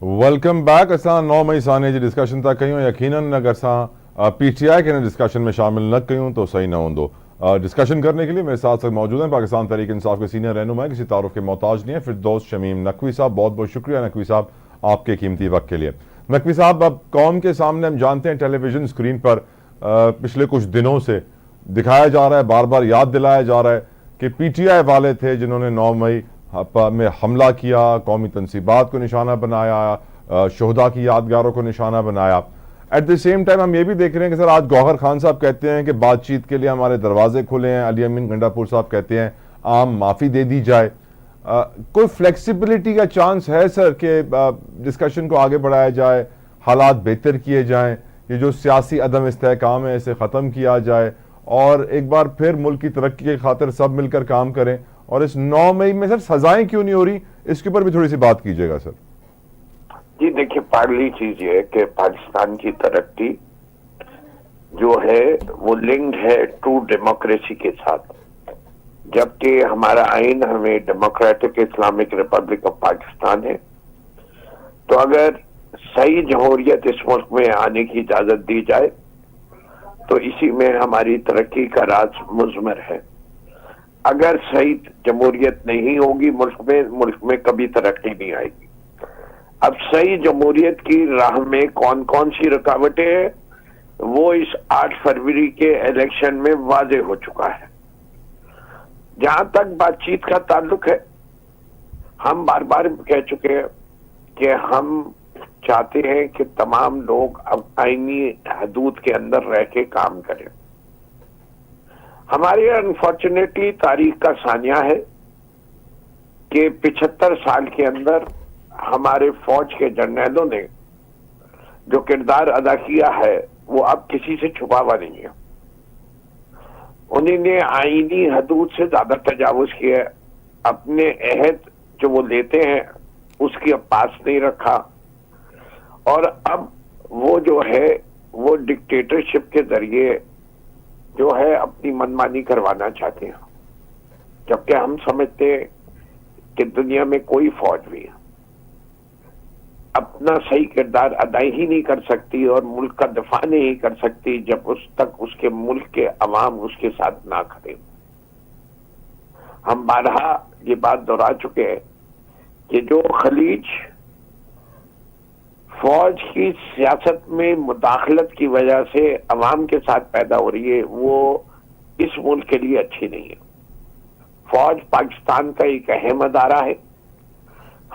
Welcome back. असां 9 मई साने जी discussion था कयूं। यकीनन अगर असां पीटीआई के डिस्कशन में शामिल न कयूं तो सही न होंदो। डिस्कशन करने के लिए मेरे साथ मौजूद हैं पाकिस्तान तहरीक इंसाफ के सीनियर रहनुमा, किसी तारुफ के मोहताज नहीं है, फिरदौस शमीम नकवी साहब। बहुत बहुत शुक्रिया नकवी साहब आपके कीमती वक्त के लिए। नकवी साहब, अब कौम के सामने हम जानते हैं टेलीविजन स्क्रीन पर पिछले कुछ दिनों से दिखाया जा रहा है, बार बार याद दिलाया जा रहा है कि पीटीआई वाले थे जिन्होंने 9 मई में हमला किया, कौमी तनसीबात को निशाना बनाया, शहदा की यादगारों को निशाना बनाया। एट द सेम टाइम हम ये भी देख रहे हैं कि सर आज गौहर खान साहब कहते हैं कि बातचीत के लिए हमारे दरवाजे खुले हैं। अली अमीन गंडापुर साहब कहते हैं आम माफ़ी दे दी जाए। कोई फ्लेक्सिबिलिटी का चांस है सर कि डिस्कशन को आगे बढ़ाया जाए, हालात बेहतर किए जाएं, ये जो सियासी अदम इस्तेहकाम है इसे ख़त्म किया जाए और एक बार फिर मुल्क की तरक्की की खातिर सब मिलकर काम करें? और इस 9 मई में सर सजाएं क्यों नहीं हो रही, इसके ऊपर भी थोड़ी सी बात कीजिएगा सर। जी देखिए, पहली चीज ये है कि पाकिस्तान की तरक्की जो है वो लिंक्ड है ट्रू डेमोक्रेसी के साथ, जबकि हमारा आइन हमें democratic Islamic Republic of Pakistan है। तो अगर सही जमहूरियत इस मुल्क में आने की इजाजत दी जाए तो इसी में हमारी तरक्की का राज मुज़मर है। अगर सही जमहूरियत नहीं होगी मुल्क में कभी तरक्की नहीं आएगी। अब सही जमहूरियत की राह में कौन कौन सी रुकावटें हैं वो इस 8 फरवरी के इलेक्शन में वाज़ेह हो चुका है। जहां तक बातचीत का ताल्लुक है, हम बार बार कह चुके हैं कि हम चाहते हैं कि तमाम लोग अब आईनी हदूद के अंदर रह के काम करें। हमारे अनफॉर्चुनेटली तारीख का सानिया है कि 75 साल के अंदर हमारे फौज के जर्नैलों ने जो किरदार अदा किया है वो अब किसी से छुपा हुआ नहीं है। उन्होंने आईनी हदूद से ज्यादा तजावुज किया, अपने अहद जो वो लेते हैं उसकी अब पास नहीं रखा, और अब वो जो है वो डिक्टेटरशिप के जरिए जो है अपनी मनमानी करवाना चाहते हैं। जबकि हम समझते हैं कि दुनिया में कोई फौज भी अपना सही किरदार अदा ही नहीं कर सकती और मुल्क का दफा नहीं कर सकती जब उस तक उसके मुल्क के अवाम उसके साथ ना खड़े। हम बारहा ये बात दोहरा चुके हैं कि जो खलीज फौज की सियासत में मुदाखलत की वजह से अवाम के साथ पैदा हो रही है वो इस मुल्क के लिए अच्छी नहीं है। फौज पाकिस्तान का एक अहम अदारा है,